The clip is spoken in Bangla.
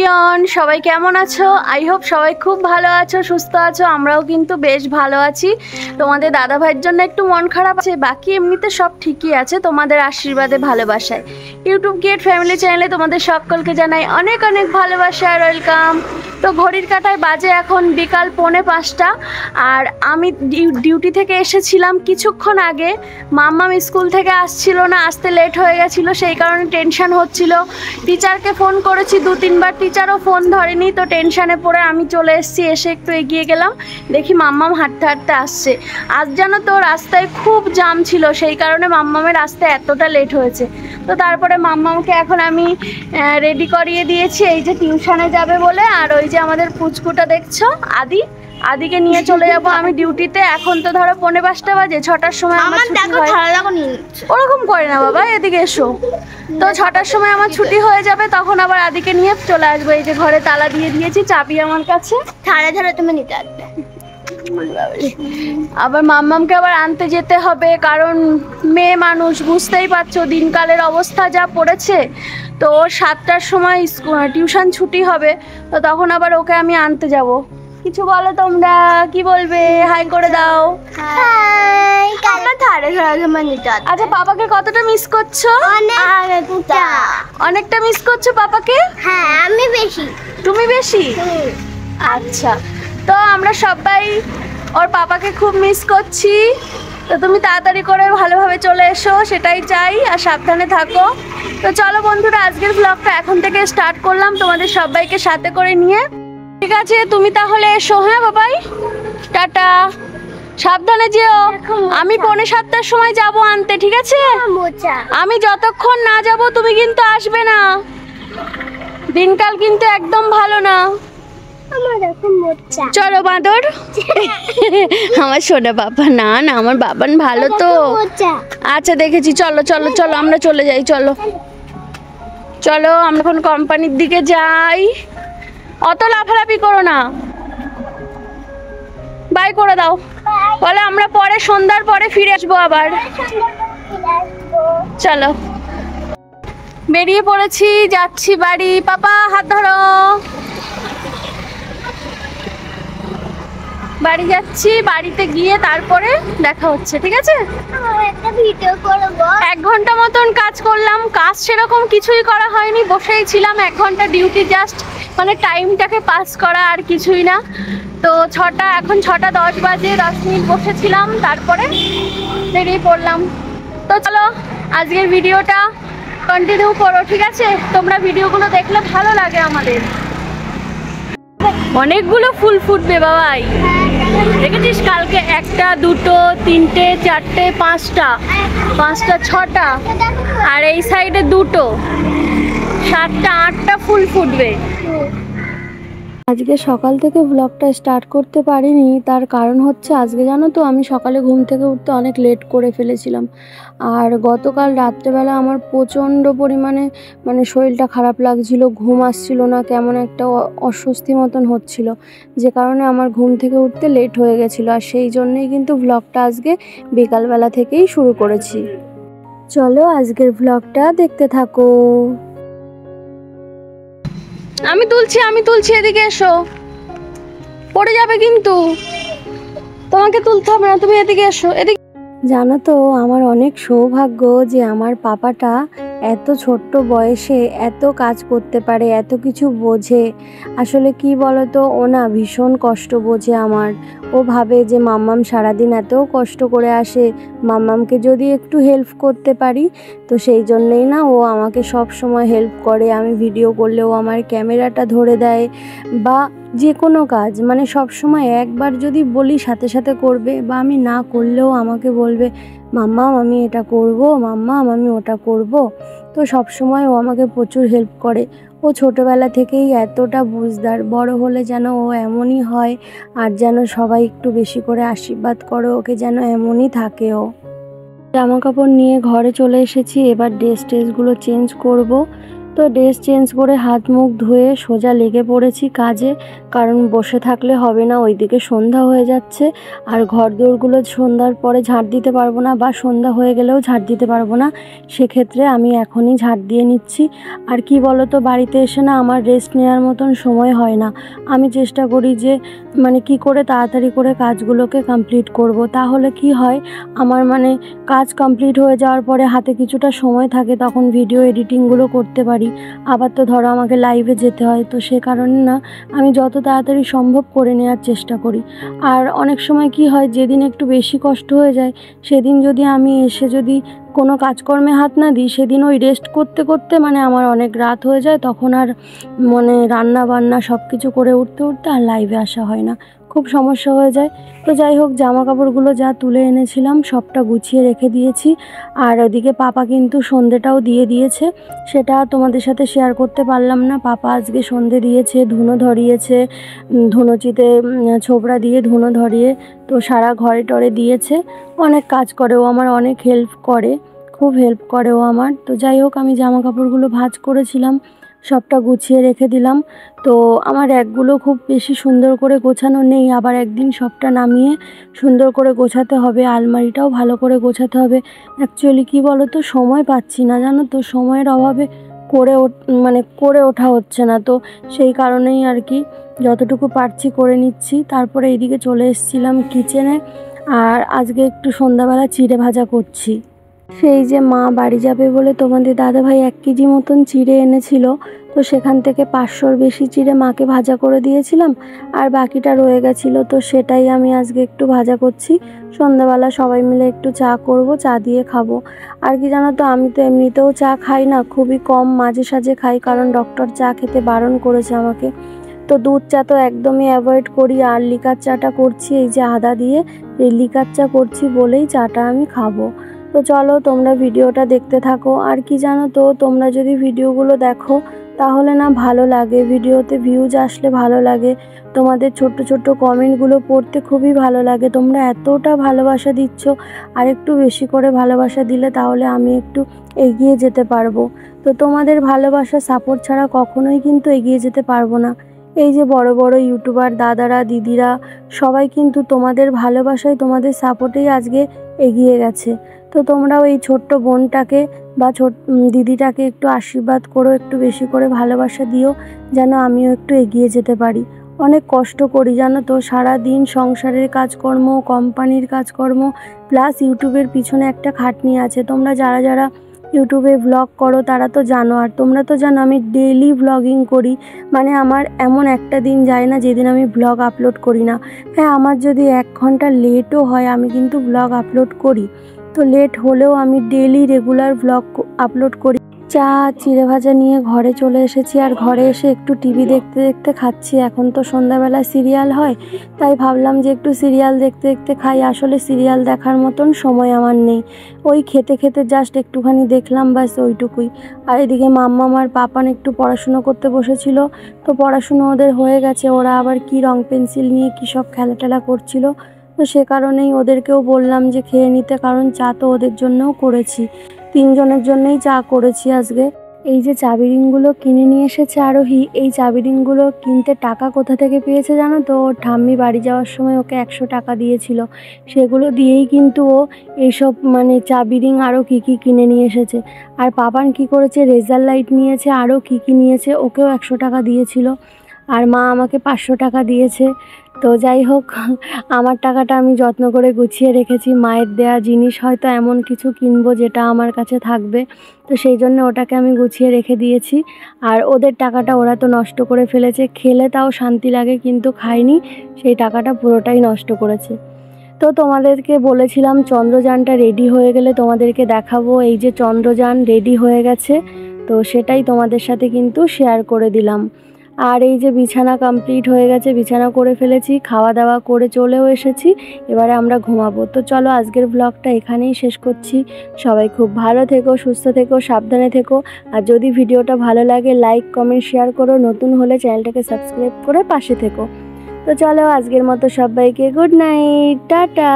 এভরিওয়ান, সবাই কেমন আছো? আই হোপ সবাই খুব ভালো আছো, সুস্থ আছো। আমরাও কিন্তু বেশ ভালো আছি। তোমাদের দাদা ভাইয়ের জন্য একটু মন খারাপ আছে, বাকি এমনিতে সব ঠিকই আছে তোমাদের আশীর্বাদে, ভালোবাসায়। ইউটিউব গেট ফ্যামিলি চ্যানেলে তোমাদের সকলকে জানাই অনেক অনেক ভালোবাসা আর ওয়েলকাম। তো ঘড়ির কাঁটায় বাজে এখন বিকাল 4:45, আর আমি ডিউটি থেকে এসেছিলাম কিছুক্ষণ আগে। মাম্মাম স্কুল থেকে আসছিল না, আসতে লেট হয়ে গেছিলো, সেই কারণে টেনশন হচ্ছিল। টিচারকে ফোন করেছি 2-3বার, টিচারও ফোন ধরেনি। তো টেনশানে পড়ে আমি চলে এসেছি, এসে একটু এগিয়ে গেলাম, দেখি মাম্মাম হাঁটতে হাঁটতে আসছে। আজ জানো তো রাস্তায় খুব জাম ছিল, সেই কারণে মাম্মামের আসতে এতটা লেট হয়েছে। তো তারপরে মাম্মামকে এখন আমি রেডি করিয়ে দিয়েছি, এই যে টিউশনে যাবে বলে। আর ওই যে আমাদের পুচকুটা দেখছো, আদিকে নিয়ে চলে যাব আমি ডিউটিতে। এখন তো ধরো 4:45 বাজে, 6টার সময় আমার ছুটি হয়। ওরকম করে না বাবা, এদিকে এসো। তো 6টার সময় আমার ছুটি হয়ে যাবে, তখন আবার আদিকে নিয়ে চলে আসবো। এই যে ঘরে তালা দিয়ে দিয়েছি, চাবি আমার কাছে, ধারে তুমি নিতে আসবে। আবার মাম্মামকে আবার আনতে যেতে হবে, কারণ মেয়ে মানুষ, বুঝতেই পারছো দিনকালের অবস্থা যা পড়েছে। তো 7টার সময় টিউশন ছুটি হবে, তো তখন আবার ওকে আমি আনতে যাব। কিছু বলো তোমরা, কি বলবে? হাই করে দাও। আচ্ছা, পাপাকে কতটা মিস করছো? অনেকটা মিস করছো পাপাকে? হ্যাঁ, আমি বেশি। তুমি বেশি? আচ্ছা, তো আমরা সবাই ওর পাপাকে খুব মিস করছি। তো তুমি তাড়াতাড়ি করে ভালোভাবে চলে এসো, সেটাই চাই, আর সাবধানে থাকো। তো চলো বন্ধুরা, আজকের ব্লগটা এখন থেকে স্টার্ট করলাম তোমাদের সবাইকে সাথে করে নিয়ে। ঠিক আছে, তুমি তাহলে এসো। হ্যাঁ বাবাই, টাটা, সাবধানে যেও। আমি 6:45টার সময় যাব আনতে, ঠিক আছে? আমি যতক্ষণ না যাব তুমি কিন্তু আসবে না। দিনকাল কিন্তু একদম ভালো না। চলো বাঁদর। আমার সোনা বাবা। না না, আমার বাবান ভালো তো। আচ্ছা দেখেছি, চলো চলো চলো আমরা চলে যাই। চলো চলো, আমরা এখন কোম্পানির দিকে যাই। অত লাফালাফি করো না, বাই করে দাও। বলে আমরা পরে সন্ধ্যার পরে ফিরে আসবো আবার। চলো, বেরিয়ে পড়েছি, যাচ্ছি বাড়ি। পাপা হাত ধরো। বাড়ি যাচ্ছি, বাড়িতে গিয়ে তারপরে দেখা হচ্ছে, ঠিক আছে? 1 ঘন্টা মতন কাজ করলাম, কাজ সেরকম কিছুই করা হয়নি, বসেই ছিলাম 1 ঘন্টা ডিউটি, জাস্ট মানে টাইমটাকে পাস করা, আর কিছুই না। তো এখন 6:10 বাজে, 10 মিনিট বসেছিলাম, তারপরে বেরিয়ে পড়লাম। তো চলো, আজকের ভিডিওটা কন্টিনিউ করো, ঠিক আছে? তোমরা ভিডিওগুলো দেখলে ভালো লাগে আমাদের। অনেকগুলো ফুল ফুটবে বাবাই, দেখেছিস? কালকে 1টা 2টো 3টে 4টে 5টা 6টা, আর এই সাইডে 2টো 7টা 8টা ফুল ফুটবে। আজকে সকাল থেকে ব্লগটা স্টার্ট করতে পারিনি, তার কারণ হচ্ছে আজকে জানো তো আমি সকালে ঘুম থেকে উঠতে অনেক লেট করে ফেলেছিলাম। আর গতকাল রাত্রেবেলা আমার প্রচণ্ড পরিমাণে মানে শরীরটা খারাপ লাগছিল, ঘুম আসছিল না, কেমন একটা অস্বস্তি মতন হচ্ছিল, যে কারণে আমার ঘুম থেকে উঠতে লেট হয়ে গেছিলো। আর সেই জন্যই কিন্তু ব্লগটা আজকে বিকালবেলা থেকেই শুরু করেছি। চলো আজকের ব্লগটা দেখতে থাকো। আমি তুলছি, এদিকে এসো, পড়ে যাবে কিন্তু। তোমাকে তুলতে হবে না, তুমি এদিকে এসো, এদিকে। জানো তো আমার অনেক সৌভাগ্য যে আমার পাপাটা এত ছোট্ট বয়সে এত কাজ করতে পারে, এত কিছু বোঝে। আসলে কি বলতো, ও না ভীষণ কষ্ট বোঝে আমার। ও ভাবে যে মাম্মাম সারাদিন এত কষ্ট করে আসে, মাম্মামকে যদি একটু হেল্প করতে পারি। তো সেই জন্যেই না ও আমাকে সব সময় হেল্প করে। আমি ভিডিও করলেও আমার ক্যামেরাটা ধরে দেয়, বা যে কোনো কাজ মানে সব সময় একবার যদি বলি সাথে সাথে করবে, বা আমি না করলেও আমাকে বলবে মাম্মাম আমি এটা করব, মাম্মাম আমি ওটা করব। তো সব সময় ও আমাকে প্রচুর হেল্প করে। ও ছোটোবেলা থেকেই এতটা বুঝদার, বড় হলে যেন ও এমনই হয়, আর যেন সবাই একটু বেশি করে আশীর্বাদ করো ওকে, যেন এমনই থাকে ও। জামা কাপড় নিয়ে ঘরে চলে এসেছি, এবার ড্রেসগুলো চেঞ্জ করব। তো ড্রেস চেঞ্জ করে হাত মুখ ধুয়ে সোজা লেগে পড়েছি কাজে, কারণ বসে থাকলে হবে না, ওইদিকে সন্ধ্যা হয়ে যাচ্ছে। আর ঘর দোরগুলো সন্ধ্যার পরে ঝাড় দিতে পারবো না, বা সন্ধ্যা হয়ে গেলেও ঝাড় দিতে পারবো না, সেক্ষেত্রে আমি এখনই ঝাড় দিয়ে নিচ্ছি। আর কি বলো তো, বাড়িতে এসে না আমার রেস্ট নেওয়ার মতন সময় হয় না। আমি চেষ্টা করি যে মানে কি করে তাড়াতাড়ি করে কাজগুলোকে কমপ্লিট করব, তাহলে কি হয় আমার মানে কাজ কমপ্লিট হয়ে যাওয়ার পরে হাতে কিছুটা সময় থাকে, তখন ভিডিও এডিটিংগুলো করতে পারি। আবার তো ধরো আমাকে লাইভে যেতে হয়, তো সে কারণে না আমি যত তাড়াতাড়ি সম্ভব করে নেওয়ার চেষ্টা করি। আর অনেক সময় কি হয়, যেদিন একটু বেশি কষ্ট হয়ে যায় সেদিন যদি আমি এসে যদি কোনো কাজকর্মে হাত না দিই, সেদিন ওই রেস্ট করতে করতে মানে আমার অনেক রাত হয়ে যায়, তখন আর মানে রান্না বান্না সব কিছু করে উঠতে উঠতে আর লাইভে আসা হয় না, খুব সমস্যা হয়ে যায়। তো যাই হোক, জামা কাপড়গুলো যা তুলে এনেছিলাম সবটা গুছিয়ে রেখে দিয়েছি। আর ওদিকে পাপা কিন্তু সন্ধেটাও দিয়ে দিয়েছে, সেটা তোমাদের সাথে শেয়ার করতে পারলাম না। পাপা আজকে সন্ধে দিয়েছে, ধুনো ধরিয়েছে, ধুনোচিতে ছোবড়া দিয়ে ধুনো ধরিয়ে তো সারা ঘরে টরে দিয়েছে। অনেক কাজ করে ও, আমার অনেক হেল্প করে, খুব হেল্প করে ও আমার। তো যাই হোক, আমি জামা কাপড়গুলো ভাঁজ করেছিলাম, সবটা গুছিয়ে রেখে দিলাম। তো আমার র্যাকগুলো খুব বেশি সুন্দর করে গোছানো নেই, আবার একদিন সবটা নামিয়ে সুন্দর করে গোছাতে হবে। আলমারিটাও ভালো করে গোছাতে হবে। অ্যাকচুয়ালি কি বলো তো, সময় পাচ্ছি না জানো তো, সময়ের অভাবে করে ওঠা হচ্ছে না, তো সেই কারণেই আর কি যতটুকু পারছি করে নিচ্ছি। তারপরে এইদিকে চলে এসেছিলাম কিচেনে, আর আজকে একটু সন্ধ্যাবেলা চিড়ে ভাজা করছি। সেই যে মা বাড়ি যাবে বলে তোমাদের দাদাভাই 1 কেজি মতন চিড়ে এনেছিল, তো সেখান থেকে 500-র বেশি চিড়ে মাকে ভাজা করে দিয়েছিলাম, আর বাকিটা রয়ে গেছিলো, তো সেটাই আমি আজকে একটু ভাজা করছি। সন্ধ্যাবেলা সবাই মিলে একটু চা করব, চা দিয়ে খাবো। আর কি জানো তো, আমি তো এমনিতেও চা খাই না, খুবই কম মাঝে সাঝে খাই, কারণ ডক্টর চা খেতে বারণ করেছে আমাকে। তো দুধ চা তো একদমই অ্যাভয়েড করি, আর লিকার চাটা করছি এই যে আদা দিয়ে, এই লিকার চা করছি বলেই চাটা আমি খাবো। তো চলো তোমরা ভিডিওটা দেখতে থাকো। আর কি জানো তো, তোমরা যদি ভিডিওগুলো দেখো তাহলে না ভালো লাগে, ভিডিওতে ভিউজ আসলে ভালো লাগে, তোমাদের ছোট্ট ছোট্ট কমেন্টগুলো পড়তে খুবই ভালো লাগে। তোমরা এতটা ভালোবাসা দিচ্ছ, আর একটু বেশি করে ভালোবাসা দিলে তাহলে আমি একটু এগিয়ে যেতে পারবো। তো তোমাদের ভালোবাসা সাপোর্ট ছাড়া কখনোই কিন্তু এগিয়ে যেতে পারবো না। এই যে বড় বড় ইউটিউবার দাদারা দিদিরা সবাই কিন্তু তোমাদের ভালোবাসায় তোমাদের সাপোর্টেই আজকে এগিয়ে গেছে। তো তোমরাও এই ছোট্ট বোনটাকে বা দিদিটাকে একটু আশীর্বাদ করো, একটু বেশি করে ভালোবাসা দিও, যেন আমিও একটু এগিয়ে যেতে পারি। অনেক কষ্ট করি জানো তো, সারা দিন সংসারের কাজকর্ম, কোম্পানির কাজকর্ম, প্লাস ইউটিউবের পিছনে একটা খাটনি আছে। তোমরা যারা যারা ইউটিউবে ব্লগ করো তারা তো জানো, আর তোমরা তো জানো আমি ডেইলি ব্লগিং করি, মানে আমার এমন একটা দিন যায় না যেদিন আমি ব্লগ আপলোড করি না। হ্যাঁ, আমার যদি 1 ঘন্টা লেটও হয় আমি কিন্তু ব্লগ আপলোড করি, তো লেট হলেও আমি ডেইলি রেগুলার ব্লগ আপলোড করি। চা চিড়ে ভাজা নিয়ে ঘরে চলে এসেছি, আর ঘরে এসে একটু টিভি দেখতে দেখতে খাচ্ছি। এখন তো সন্ধ্যাবেলা সিরিয়াল হয়, তাই ভাবলাম যে একটু সিরিয়াল দেখতে দেখতে খাই। আসলে সিরিয়াল দেখার মতন সময় আমার নেই, ওই খেতে খেতে জাস্ট একটুখানি দেখলাম, ব্যাস ওইটুকুই। আর এদিকে মাম্মা আর পাপান একটু পড়াশুনো করতে বসেছিল, তো পড়াশুনো ওদের হয়ে গেছে। ওরা আবার কি রং পেন্সিল নিয়ে কী সব খেলা টেলা করছিল, তো সে কারণেই ওদেরকেও বললাম যে খেয়ে নিতে, কারণ চা তো ওদের জন্যও করেছি, 3 জনের জন্যই চা করেছি আজকে। এই যে চাবি রিংগুলো কিনে নিয়ে এসেছে আরোহী, এই চাবি রিংগুলো কিনতে টাকা কোথা থেকে পেয়েছে জানো তো, ওর ঠাম্মি বাড়ি যাওয়ার সময় ওকে 100 টাকা দিয়েছিল, সেগুলো দিয়েই কিন্তু ও এইসব মানে চাবি রিং আরও কী কী কিনে নিয়ে এসেছে। আর পাপান কি করেছে, রেজার লাইট নিয়েছে, আরও কী কী নিয়েছে, ওকেও 100 টাকা দিয়েছিল। আর মা আমাকে 500 টাকা দিয়েছে। তো যাই হোক, আমার টাকাটা আমি যত্ন করে গুছিয়ে রেখেছি। মায়ের দেয়া জিনিস হয়তো এমন কিছু কিনবো যেটা আমার কাছে থাকবে, তো সেই জন্য ওটাকে আমি গুছিয়ে রেখে দিয়েছি। আর ওদের টাকাটা ওরা তো নষ্ট করে ফেলেছে, খেলে তাও শান্তি লাগে, কিন্তু খায়নি, সেই টাকাটা পুরোটাই নষ্ট করেছে। তো তোমাদেরকে বলেছিলাম চন্দ্রযানটা রেডি হয়ে গেলে তোমাদেরকে দেখাবো। এই যে চন্দ্রযান রেডি হয়ে গেছে, তো সেটাই তোমাদের সাথে কিন্তু শেয়ার করে দিলাম। আর এই যে বিছানা কমপ্লিট হয়ে গেছে, বিছানা করে ফেলেছি, খাওয়া দাওয়া করে চলেও এসেছি, এবারে আমরা ঘুমাবো। তো চলো আজকের ব্লগটা এখানেই শেষ করছি। সবাই খুব ভালো থেকো, সুস্থ থেকো, সাবধানে থেকো। আর যদি ভিডিওটা ভালো লাগে লাইক কমেন্ট শেয়ার করো, নতুন হলে চ্যানেলটাকে সাবস্ক্রাইব করে পাশে থেকো। তো চলো আজকের মতো সবাইকে গুড নাইট, টাটা।